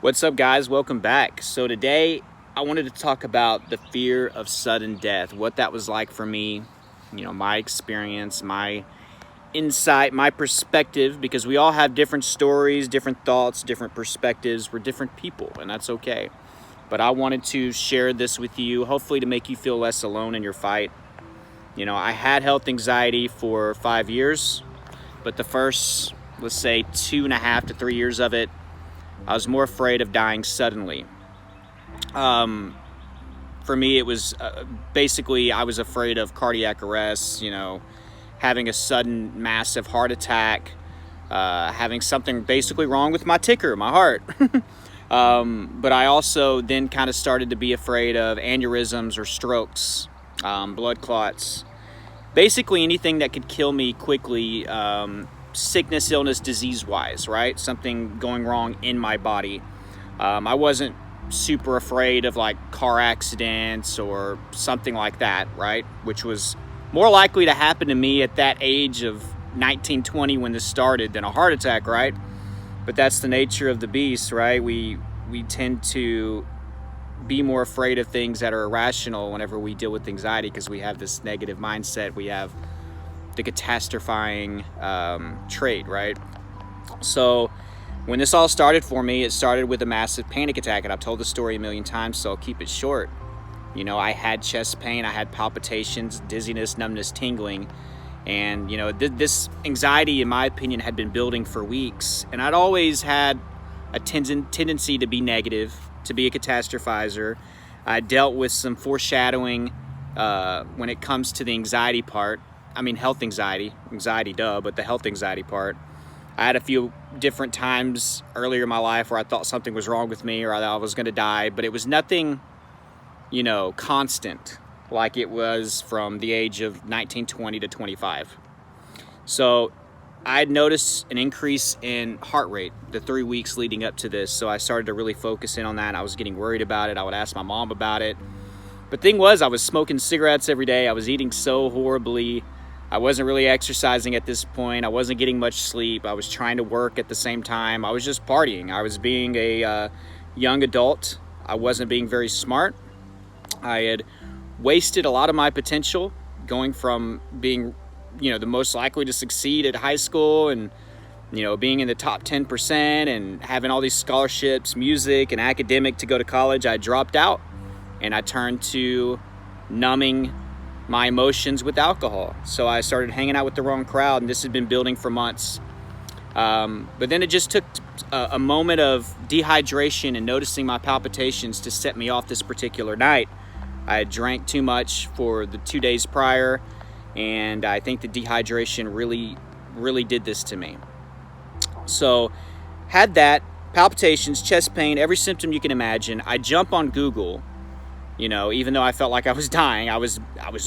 What's up, guys? Welcome back. So today I wanted to talk about the fear of sudden death, what that was like for me, my experience, my insight, my perspective, because we all have different stories, different thoughts, different perspectives. We're different people, and that's okay. But I wanted to share this with you, hopefully to make you feel less alone in your fight. I had health anxiety for 5 years, but the first, let's say, 2.5 to 3 years of it, I was more afraid of dying suddenly. For me, it was basically I was afraid of cardiac arrest, having a sudden massive heart attack, having something basically wrong with my ticker, my heart. But I also then kind of started to be afraid of aneurysms or strokes, blood clots, basically anything that could kill me quickly. Sickness, illness, disease-wise, right? Something going wrong in my body. I wasn't super afraid of like car accidents or something like that, right? Which was more likely to happen to me at that age of 19, 20 when this started than a heart attack, right? But that's the nature of the beast, right? We tend to be more afraid of things that are irrational whenever we deal with anxiety because we have this negative mindset. We have the catastrophizing trait, right? So when this all started for me, it started with a massive panic attack, and I've told the story a million times, so I'll keep it short. I had chest pain, I had palpitations, dizziness, numbness, tingling, and this anxiety, in my opinion, had been building for weeks, and I'd always had a tendency to be negative, to be a catastrophizer. I dealt with some foreshadowing when it comes to the anxiety part. Health anxiety, but the health anxiety part. I had a few different times earlier in my life where I thought something was wrong with me or I thought I was going to die, but it was nothing, constant like it was from the age of 19, 20 to 25. So I had noticed an increase in heart rate the 3 weeks leading up to this, so I started to really focus in on that. I was getting worried about it. I would ask my mom about it. But the thing was, I was smoking cigarettes every day. I was eating so horribly. I wasn't really exercising at this point. I wasn't getting much sleep. I was trying to work at the same time. I was just partying. I was being a young adult. I wasn't being very smart. I had wasted a lot of my potential going from being, the most likely to succeed at high school and, being in the top 10% and having all these scholarships, music and academic to go to college. I dropped out and I turned to numbing my emotions with alcohol. So I started hanging out with the wrong crowd, and this had been building for months. But then it just took a moment of dehydration and noticing my palpitations to set me off this particular night. I had drank too much for the 2 days prior, and I think the dehydration really did this to me. So had that, palpitations, chest pain, every symptom you can imagine. I jump on Google. Even though I felt like I was dying, I was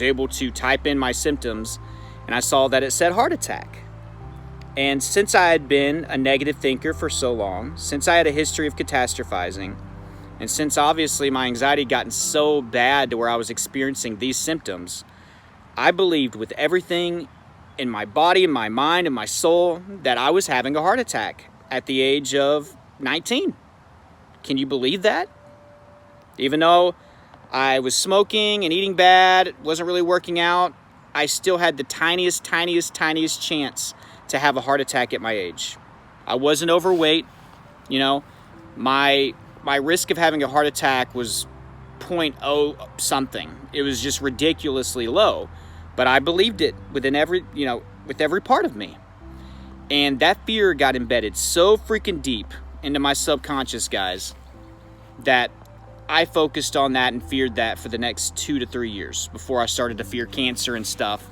able to type in my symptoms, and I saw that it said heart attack. And since I had been a negative thinker for so long, since I had a history of catastrophizing, and since obviously my anxiety had gotten so bad to where I was experiencing these symptoms, I believed with everything in my body, in my mind, in my soul, that I was having a heart attack at the age of 19. Can you believe that? Even though I was smoking and eating bad, wasn't really working out, I still had the tiniest chance to have a heart attack at my age. I wasn't overweight, my risk of having a heart attack was 0.0 something. It was just ridiculously low, but I believed it within with every part of me. And that fear got embedded so freaking deep into my subconscious, guys, that I focused on that and feared that for the next 2 to 3 years before I started to fear cancer and stuff.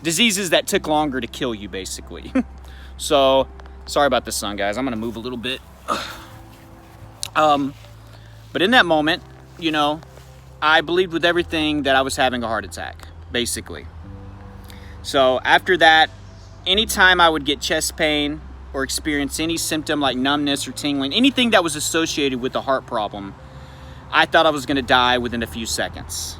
Diseases that took longer to kill you, basically. So, sorry about the sun, guys. I'm going to move a little bit. But in that moment, I believed with everything that I was having a heart attack, basically. So after that, anytime I would get chest pain or experience any symptom like numbness or tingling, anything that was associated with a heart problem, I thought I was going to die within a few seconds.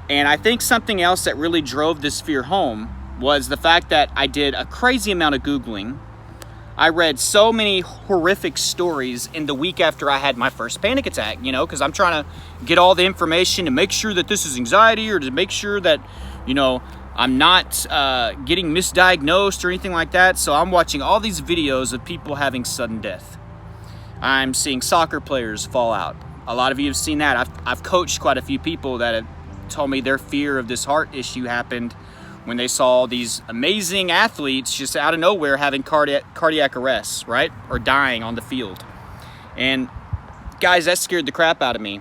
And I think something else that really drove this fear home was the fact that I did a crazy amount of Googling I read so many horrific stories in the week after I had my first panic attack, you know, because I'm trying to get all the information to make sure that this is anxiety, or to make sure that, you know, I'm not getting misdiagnosed or anything like that. So I'm watching all these videos of people having sudden death. I'm seeing soccer players fall out. A lot of you have seen that. I've coached quite a few people that have told me their fear of this heart issue happened when they saw these amazing athletes just out of nowhere having cardiac arrests, right? Or dying on the field. And guys, that scared the crap out of me.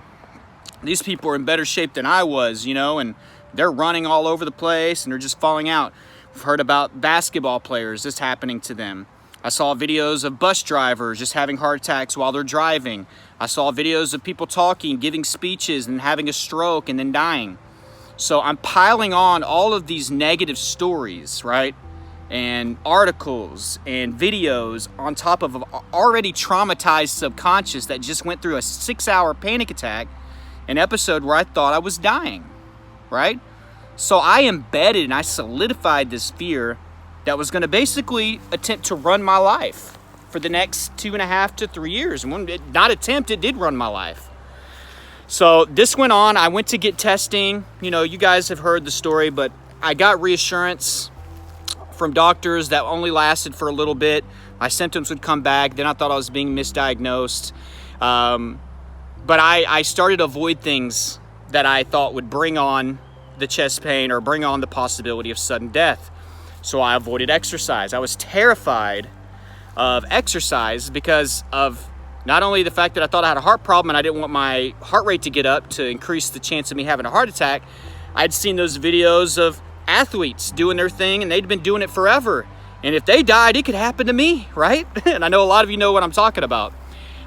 These people are in better shape than I was, you know, and they're running all over the place and they're just falling out. We've heard about basketball players, this happening to them. I saw videos of bus drivers just having heart attacks while they're driving. I saw videos of people talking, giving speeches, and having a stroke and then dying. So I'm piling on all of these negative stories, right? And articles and videos on top of an already traumatized subconscious that just went through a 6-hour panic attack, an episode where I thought I was dying, right? So I embedded and I solidified this fear that was going to basically attempt to run my life for the next 2.5 to 3 years. And when it did run my life. So this went on. I went to get testing. You know, you guys have heard the story, but I got reassurance from doctors that only lasted for a little bit. My symptoms would come back. Then I thought I was being misdiagnosed. But I started to avoid things that I thought would bring on the chest pain or bring on the possibility of sudden death. So I avoided exercise. I was terrified of exercise because of not only the fact that I thought I had a heart problem and I didn't want my heart rate to get up to increase the chance of me having a heart attack. I'd seen those videos of athletes doing their thing and they'd been doing it forever. And if they died, it could happen to me, right? And I know a lot of you know what I'm talking about.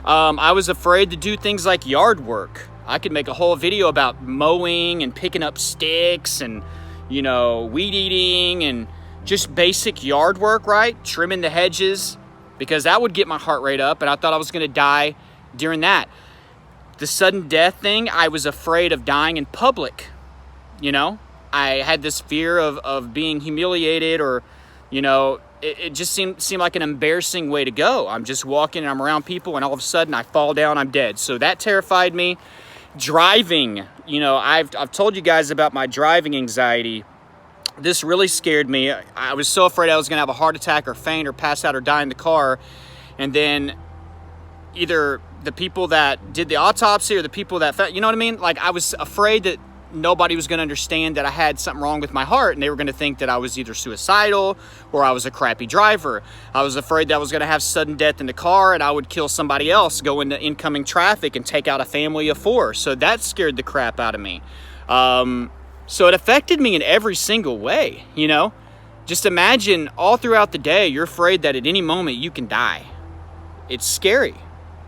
I was afraid to do things like yard work. I could make a whole video about mowing and picking up sticks and, you know, weed eating and just basic yard work, right? Trimming the hedges, because that would get my heart rate up, and I thought I was going to die during that. The sudden death thing, I was afraid of dying in public, you know? I had this fear of being humiliated, or, you know, it just seemed like an embarrassing way to go. I'm just walking and I'm around people and all of a sudden I fall down, I'm dead. So that terrified me. Driving, you know, I've told you guys about my driving anxiety. This really scared me. I was so afraid I was gonna have a heart attack or faint or pass out or die in the car. And then either the people that did the autopsy or the people that, you know what I mean? Like, I was afraid that nobody was gonna understand that I had something wrong with my heart, and they were gonna think that I was either suicidal or I was a crappy driver. I was afraid that I was gonna have sudden death in the car and I would kill somebody else, go into incoming traffic and take out a family of 4. So that scared the crap out of me. So it affected me in every single way, you know? Just imagine all throughout the day, you're afraid that at any moment you can die. It's scary.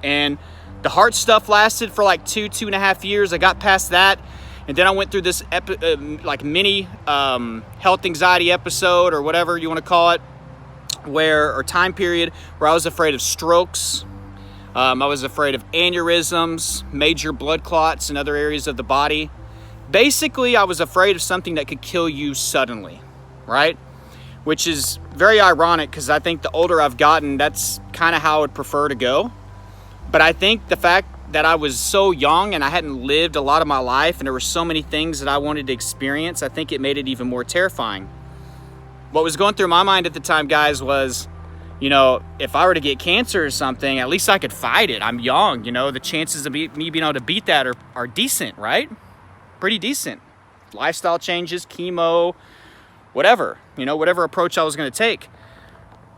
And the heart stuff lasted for like 2.5 years. I got past that. And then I went through this like mini health anxiety episode, or whatever you want to call it, or time period, where I was afraid of strokes. I was afraid of aneurysms, major blood clots in other areas of the body. Basically, I was afraid of something that could kill you suddenly, right? Which is very ironic, because I think the older I've gotten, that's kind of how I would prefer to go. But I think the fact that I was so young and I hadn't lived a lot of my life and there were so many things that I wanted to experience, I think it made it even more terrifying. What was going through my mind at the time, guys, was, you know, if I were to get cancer or something, at least I could fight it. I'm young, you know, the chances of me being able to beat that are decent, right? Pretty decent. Lifestyle changes, chemo, whatever, you know, whatever approach I was going to take.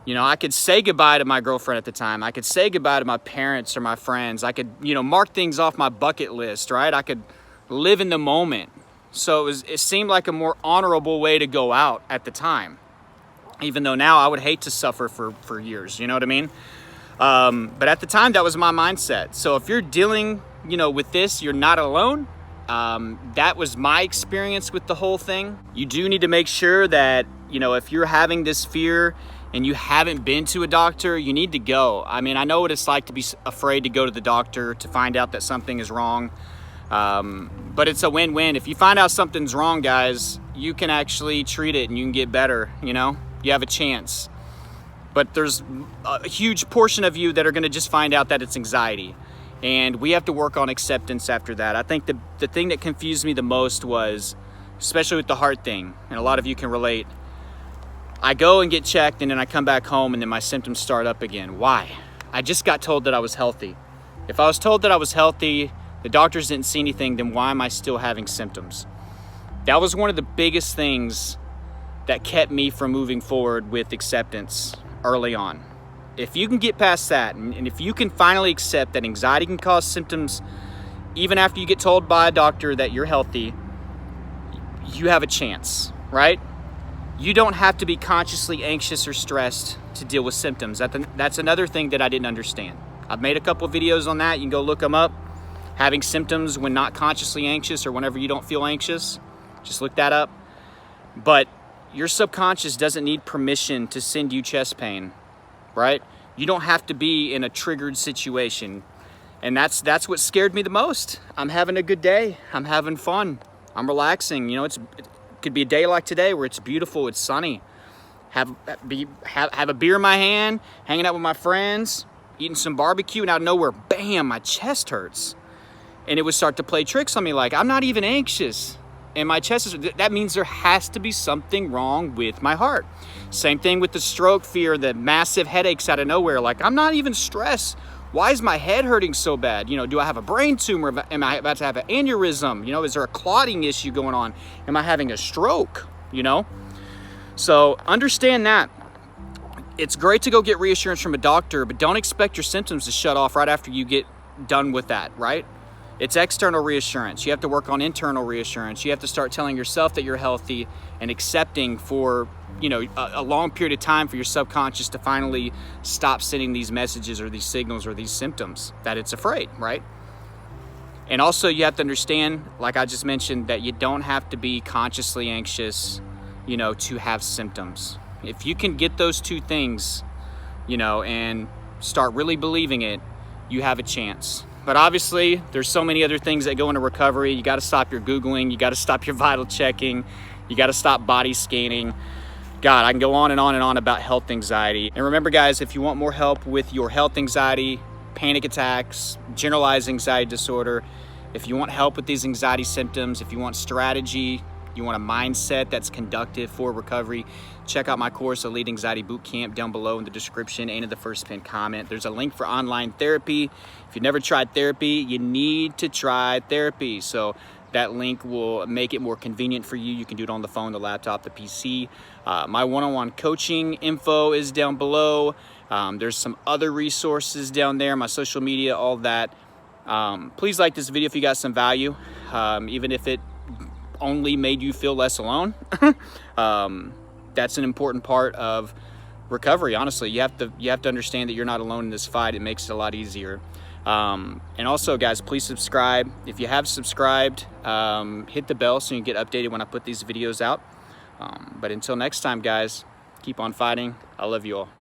You know, I could say goodbye to my girlfriend at the time. I could say goodbye to my parents or my friends. I could, you know, mark things off my bucket list, right? I could live in the moment. So it seemed like a more honorable way to go out at the time. Even though now I would hate to suffer for years, you know what I mean? But at the time, that was my mindset. So if you're dealing, you know, with this, you're not alone. That was my experience with the whole thing. You do need to make sure that, you know, if you're having this fear and you haven't been to a doctor, you need to go. I mean, I know what it's like to be afraid to go to the doctor to find out that something is wrong. But it's a win-win. If you find out something's wrong, guys, you can actually treat it and you can get better, you know? You have a chance. but there's a huge portion of you that are gonna just find out that it's anxiety. And we have to work on acceptance after that. I think the thing that confused me the most was, especially with the heart thing, and a lot of you can relate, I go and get checked and then I come back home and then my symptoms start up again. Why? I just got told that I was healthy. If I was told that I was healthy, the doctors didn't see anything, then why am I still having symptoms? That was one of the biggest things that kept me from moving forward with acceptance early on. If you can get past that, and if you can finally accept that anxiety can cause symptoms even after you get told by a doctor that you're healthy, you have a chance, right? You don't have to be consciously anxious or stressed to deal with symptoms. That's another thing that I didn't understand. I've made a couple videos on that. You can go look them up. Having symptoms when not consciously anxious or whenever you don't feel anxious. Just look that up. But your subconscious doesn't need permission to send you chest pain, right? You don't have to be in a triggered situation. And that's what scared me the most. I'm having a good day. I'm having fun. I'm relaxing. You know, it could be a day like today where it's beautiful, it's sunny. Have a beer in my hand, hanging out with my friends, eating some barbecue, and out of nowhere, bam, my chest hurts. And it would start to play tricks on me like, I'm not even anxious. And my chest is, that means there has to be something wrong with my heart. Same thing with the stroke fear, the massive headaches out of nowhere. Like, I'm not even stressed. Why is my head hurting so bad? You know, do I have a brain tumor? Am I about to have an aneurysm? You know, is there a clotting issue going on? Am I having a stroke? You know? So understand that. It's great to go get reassurance from a doctor, but don't expect your symptoms to shut off right after you get done with that, right? It's external reassurance. You have to work on internal reassurance. You have to start telling yourself that you're healthy and accepting for, you know, a long period of time for your subconscious to finally stop sending these messages or these signals or these symptoms that it's afraid, right? And also you have to understand, like I just mentioned, that you don't have to be consciously anxious, you know, to have symptoms. If you can get those two things, you know, and start really believing it, you have a chance. But obviously, there's so many other things that go into recovery. You got to stop your Googling. You got to stop your vital checking. You got to stop body scanning. God, I can go on and on and on about health anxiety. And remember, guys, if you want more help with your health anxiety, panic attacks, generalized anxiety disorder, if you want help with these anxiety symptoms, if you want strategy, you want a mindset that's conductive for recovery, check out my course, Elite Anxiety Bootcamp, down below in the description and in the first pinned comment. There's a link for online therapy. If you've never tried therapy, you need to try therapy. So that link will make it more convenient for you. You can do it on the phone, the laptop, the PC. My one-on-one coaching info is down below. There's some other resources down there, my social media, all that. Please like this video if you got some value, even if it only made you feel less alone. That's an important part of recovery. Honestly, you have to understand that you're not alone in this fight. It makes it a lot easier. And also, guys, please subscribe. If you have subscribed, hit the bell so you get updated when I put these videos out. But until next time, guys, keep on fighting. I love you all.